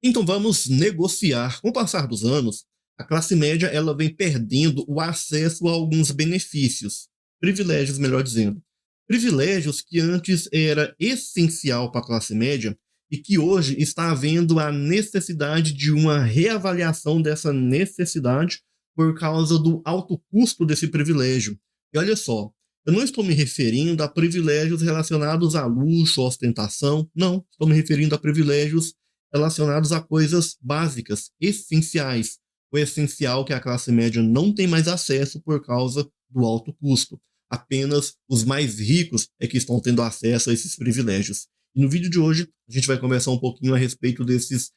Então vamos negociar. Com o passar dos anos, a classe média ela vem perdendo o acesso a alguns benefícios, privilégios, melhor dizendo. Privilégios que antes era essencial para a classe média e que hoje está havendo a necessidade de uma reavaliação dessa necessidade por causa do alto custo desse privilégio. E olha só, eu não estou me referindo a privilégios relacionados a luxo, ostentação, não, estou me referindo a privilégios relacionados a coisas básicas, essenciais. O essencial que a classe média não tem mais acesso por causa do alto custo. Apenas os mais ricos é que estão tendo acesso a esses privilégios. E no vídeo de hoje, a gente vai conversar um pouquinho a respeito desses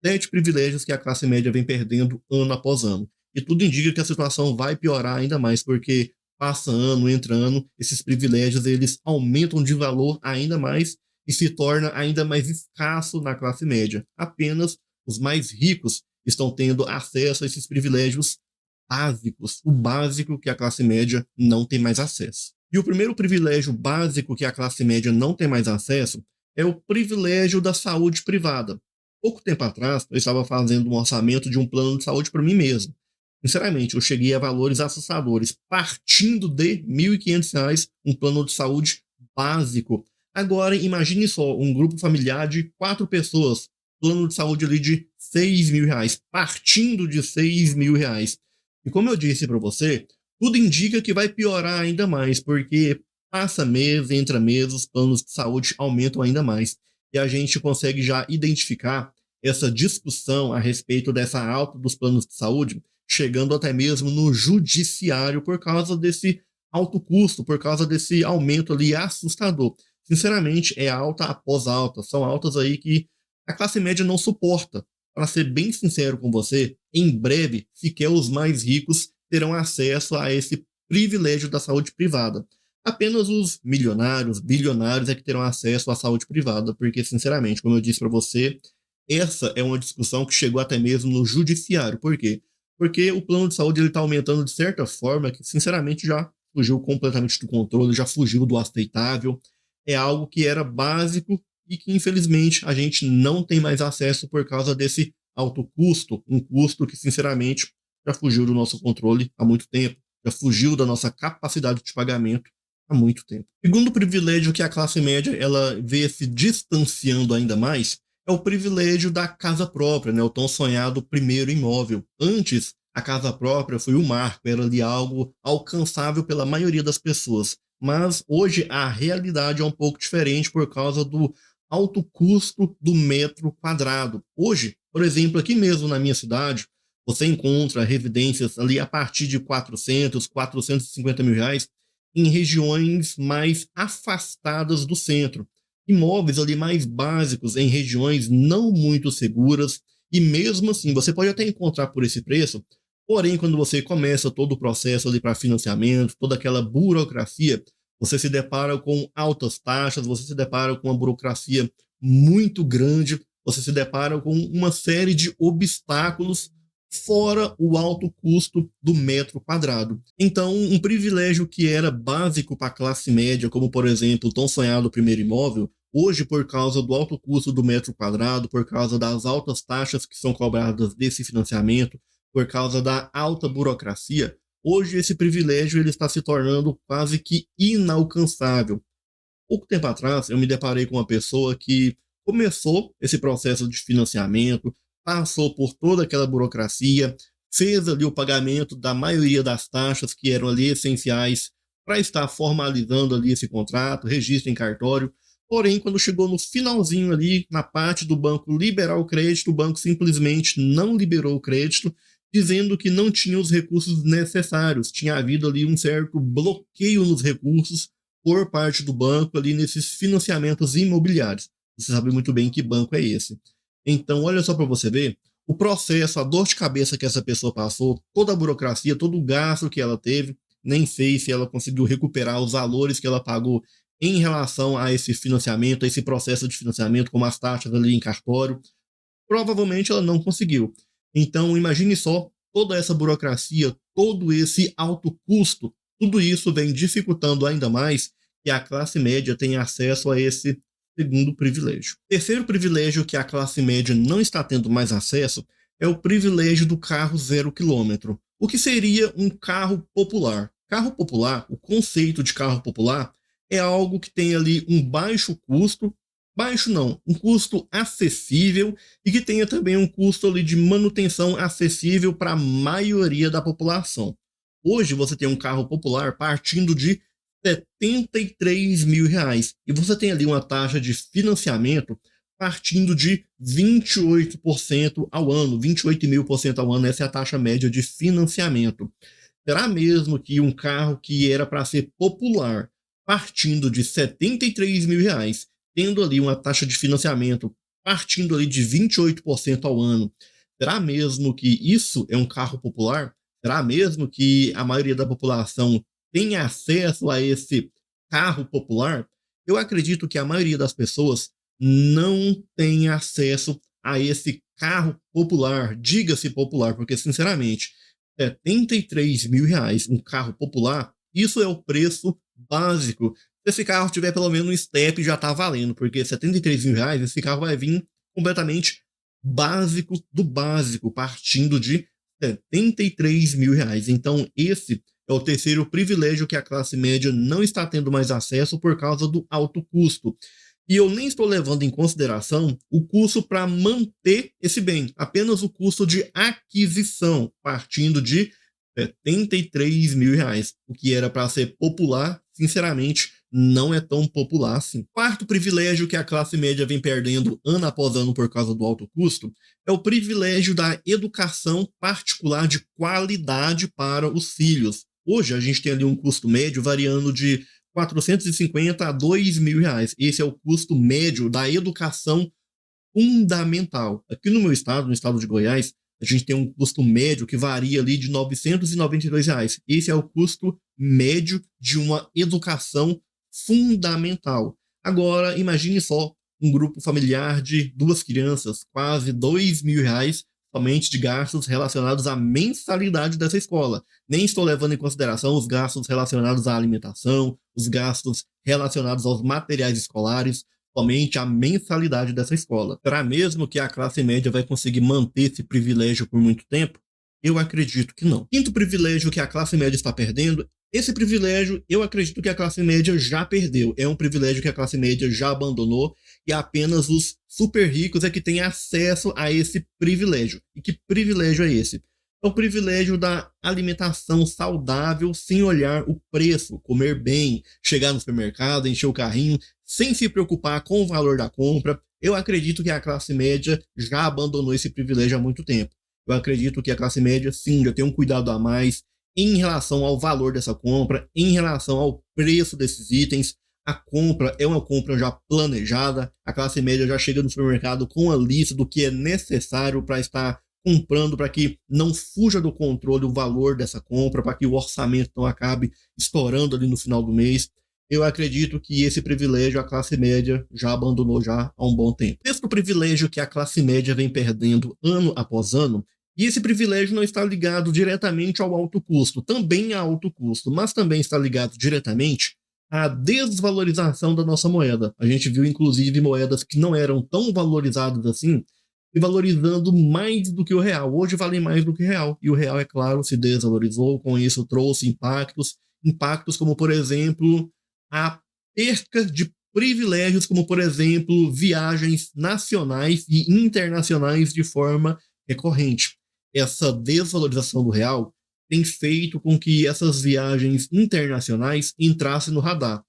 7 privilégios que a classe média vem perdendo ano após ano. E tudo indica que a situação vai piorar ainda mais, porque passa ano, entra ano, esses privilégios eles aumentam de valor ainda mais e se torna ainda mais escasso na classe média. Apenas os mais ricos estão tendo acesso a esses privilégios básicos, o básico que a classe média não tem mais acesso. E o primeiro privilégio básico que a classe média não tem mais acesso é o privilégio da saúde privada. Pouco tempo atrás, eu estava fazendo um orçamento de um plano de saúde para mim mesmo. Sinceramente, eu cheguei a valores assustadores, partindo de R$ 1.500 um plano de saúde básico. Agora, imagine só, um grupo familiar de 4 pessoas, plano de saúde ali de R$ 6.000, partindo de R$ 6.000. E como eu disse para você, tudo indica que vai piorar ainda mais, porque passa mês, entra mês, os planos de saúde aumentam ainda mais. E a gente consegue já identificar essa discussão a respeito dessa alta dos planos de saúde, chegando até mesmo no judiciário por causa desse alto custo, por causa desse aumento ali assustador. Sinceramente, é alta após alta. São altas aí que a classe média não suporta. Para ser bem sincero com você, em breve, sequer os mais ricos terão acesso a esse privilégio da saúde privada. Apenas os milionários, bilionários é que terão acesso à saúde privada, porque, sinceramente, como eu disse para você, essa é uma discussão que chegou até mesmo no judiciário. Por quê? Porque o plano de saúde está aumentando de certa forma que, sinceramente, já fugiu completamente do controle, já fugiu do aceitável. É algo que era básico e que, infelizmente, a gente não tem mais acesso por causa desse alto custo, um custo que, sinceramente, já fugiu do nosso controle há muito tempo, já fugiu da nossa capacidade de pagamento há muito tempo. Segundo privilégio que a classe média ela vê se distanciando ainda mais é o privilégio da casa própria, né? O tão sonhado primeiro imóvel. Antes, a casa própria foi um marco, era ali algo alcançável pela maioria das pessoas. Mas hoje a realidade é um pouco diferente por causa do alto custo do metro quadrado. Hoje, por exemplo, aqui mesmo na minha cidade, você encontra residências ali a partir de 400, 450 mil reais em regiões mais afastadas do centro. Imóveis ali mais básicos em regiões não muito seguras e mesmo assim você pode até encontrar por esse preço, porém quando você começa todo o processo ali para financiamento, toda aquela burocracia, você se depara com altas taxas, você se depara com uma burocracia muito grande, você se depara com uma série de obstáculos fora o alto custo do metro quadrado. Então, um privilégio que era básico para a classe média, como por exemplo o tão sonhado primeiro imóvel, hoje por causa do alto custo do metro quadrado, por causa das altas taxas que são cobradas desse financiamento, por causa da alta burocracia, hoje esse privilégio ele está se tornando quase que inalcançável. Pouco tempo atrás, eu me deparei com uma pessoa que começou esse processo de financiamento, passou por toda aquela burocracia, fez ali o pagamento da maioria das taxas que eram ali essenciais para estar formalizando ali esse contrato, registro em cartório. Porém, quando chegou no finalzinho ali, na parte do banco liberar o crédito, o banco simplesmente não liberou o crédito, dizendo que não tinha os recursos necessários. Tinha havido ali um certo bloqueio nos recursos por parte do banco ali nesses financiamentos imobiliários. Você sabe muito bem que banco é esse. Então, olha só para você ver, o processo, a dor de cabeça que essa pessoa passou, toda a burocracia, todo o gasto que ela teve, nem sei se ela conseguiu recuperar os valores que ela pagou em relação a esse financiamento, a esse processo de financiamento, como as taxas ali em cartório. Provavelmente ela não conseguiu. Então, imagine só toda essa burocracia, todo esse alto custo, tudo isso vem dificultando ainda mais que a classe média tenha acesso a esse segundo privilégio. Terceiro privilégio que a classe média não está tendo mais acesso é o privilégio do carro 0 km. O que seria um carro popular? Carro popular, o conceito de carro popular é algo que tem ali um baixo custo, baixo não, um custo acessível e que tenha também um custo ali de manutenção acessível para a maioria da população. Hoje você tem um carro popular partindo de R$ 73 mil e você tem ali uma taxa de financiamento partindo de 28% ao ano, 28.000% ao ano, essa é a taxa média de financiamento. Será mesmo que um carro que era para ser popular, partindo de R$ 73 mil, tendo ali uma taxa de financiamento partindo ali de 28% ao ano, será mesmo que isso é um carro popular? Será mesmo que a maioria da população tem acesso a esse carro popular? Eu acredito que a maioria das pessoas não tem acesso a esse carro popular, diga-se popular, porque sinceramente, R$ 73 mil, um carro popular, isso é o preço básico. Se esse carro tiver pelo menos um step, já tá valendo, porque R$ 73 mil, esse carro vai vir completamente básico do básico, partindo de R$ 73 mil. Então, esse é o terceiro privilégio que a classe média não está tendo mais acesso por causa do alto custo. E eu nem estou levando em consideração o custo para manter esse bem, apenas o custo de aquisição, partindo de R$ 73 mil. O que era para ser popular, sinceramente, não é tão popular assim. Quarto privilégio que a classe média vem perdendo ano após ano por causa do alto custo é o privilégio da educação particular de qualidade para os filhos. Hoje a gente tem ali um custo médio variando de 450 a R$ 2 mil. Esse é o custo médio da educação fundamental. Aqui no meu estado, no estado de Goiás, a gente tem um custo médio que varia ali de R$ 992. Esse é o custo médio de uma educação fundamental. Agora, imagine só um grupo familiar de duas crianças, quase R$ 2 mil somente de gastos relacionados à mensalidade dessa escola. Nem estou levando em consideração os gastos relacionados à alimentação, os gastos relacionados aos materiais escolares, somente a mensalidade dessa escola. Será mesmo que a classe média vai conseguir manter esse privilégio por muito tempo? Eu acredito que não. Quinto privilégio que a classe média está perdendo, esse privilégio eu acredito que a classe média já perdeu. É um privilégio que a classe média já abandonou e apenas os super ricos é que têm acesso a esse privilégio. E que privilégio é esse? É o privilégio da alimentação saudável sem olhar o preço, comer bem, chegar no supermercado, encher o carrinho, sem se preocupar com o valor da compra. Eu acredito que a classe média já abandonou esse privilégio há muito tempo. Eu acredito que a classe média, sim, já tem um cuidado a mais em relação ao valor dessa compra, em relação ao preço desses itens. A compra é uma compra já planejada, a classe média já chega no supermercado com a lista do que é necessário para estar comprando, para que não fuja do controle o valor dessa compra, para que o orçamento não acabe estourando ali no final do mês. Eu acredito que esse privilégio a classe média já abandonou já há um bom tempo. Sexto privilégio que a classe média vem perdendo ano após ano, e esse privilégio não está ligado diretamente ao alto custo, também a alto custo, mas também está ligado diretamente à desvalorização da nossa moeda. A gente viu, inclusive, moedas que não eram tão valorizadas assim, e valorizando mais do que o real. Hoje valem mais do que o real. E o real, é claro, se desvalorizou, com isso trouxe impactos como, por exemplo, a perca de privilégios, como, por exemplo, viagens nacionais e internacionais de forma recorrente. Essa desvalorização do real tem feito com que essas viagens internacionais entrassem no radar.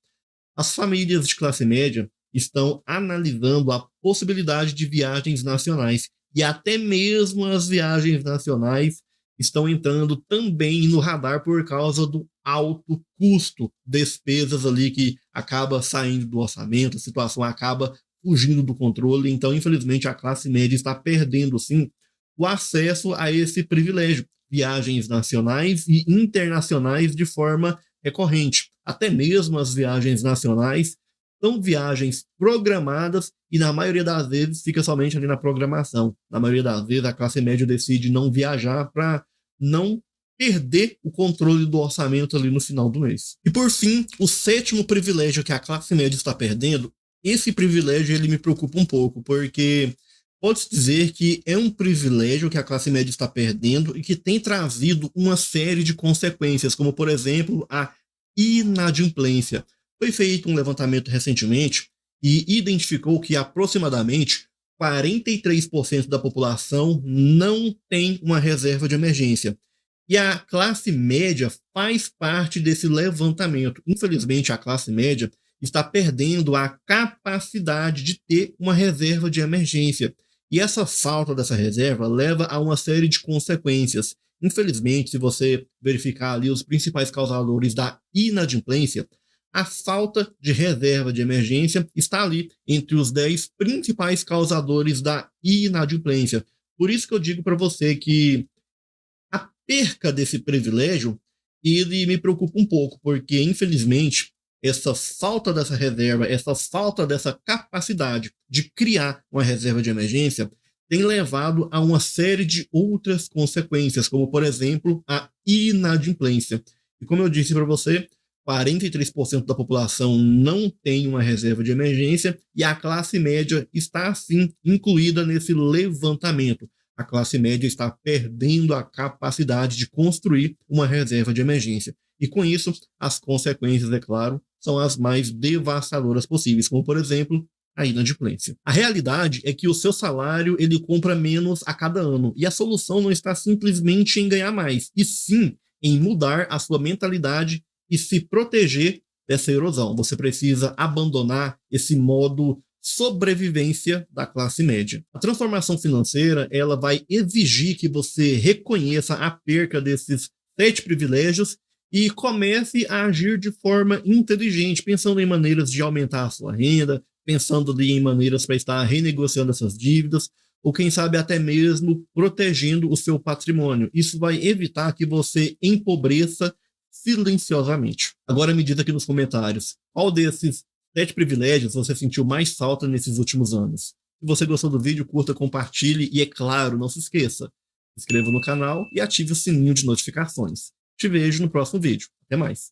As famílias de classe média estão analisando a possibilidade de viagens nacionais e até mesmo as viagens nacionais estão entrando também no radar por causa do alto custo, despesas ali que acaba saindo do orçamento, a situação acaba fugindo do controle. Então, infelizmente, a classe média está perdendo, sim, o acesso a esse privilégio, viagens nacionais e internacionais de forma recorrente. Até mesmo as viagens nacionais são viagens programadas e na maioria das vezes fica somente ali na programação. Na maioria das vezes a classe média decide não viajar para não perder o controle do orçamento ali no final do mês. E por fim, o sétimo privilégio que a classe média está perdendo Esse privilégio ele me preocupa um pouco, porque pode-se dizer que é um privilégio que a classe média está perdendo e que tem trazido uma série de consequências, como, por exemplo, a inadimplência. Foi feito um levantamento recentemente e identificou que aproximadamente 43% da população não tem uma reserva de emergência. E a classe média faz parte desse levantamento. Infelizmente, a classe média está perdendo a capacidade de ter uma reserva de emergência. E essa falta dessa reserva leva a uma série de consequências. Infelizmente, se você verificar ali os principais causadores da inadimplência, a falta de reserva de emergência está ali entre os 10 principais causadores da inadimplência. Por isso que eu digo para você que a perca desse privilégio, ele me preocupa um pouco, porque infelizmente essa falta dessa reserva, essa falta dessa capacidade de criar uma reserva de emergência tem levado a uma série de outras consequências, como por exemplo a inadimplência. E como eu disse para você, 43% da população não tem uma reserva de emergência e a classe média está, assim, incluída nesse levantamento. A classe média está perdendo a capacidade de construir uma reserva de emergência. E com isso, as consequências, é claro, são as mais devastadoras possíveis, como, por exemplo, a inadimplência. A realidade é que o seu salário ele compra menos a cada ano, e a solução não está simplesmente em ganhar mais, e sim em mudar a sua mentalidade e se proteger dessa erosão. Você precisa abandonar esse modo sobrevivência da classe média. A transformação financeira, ela vai exigir que você reconheça a perca desses 7 privilégios e comece a agir de forma inteligente, pensando em maneiras de aumentar a sua renda, pensando ali em maneiras para estar renegociando essas dívidas, ou quem sabe até mesmo protegendo o seu patrimônio. Isso vai evitar que você empobreça silenciosamente. Agora me diz aqui nos comentários, qual desses 7 privilégios você sentiu mais falta nesses últimos anos? Se você gostou do vídeo, curta, compartilhe e, é claro, não se esqueça, se inscreva no canal e ative o sininho de notificações. Te vejo no próximo vídeo. Até mais.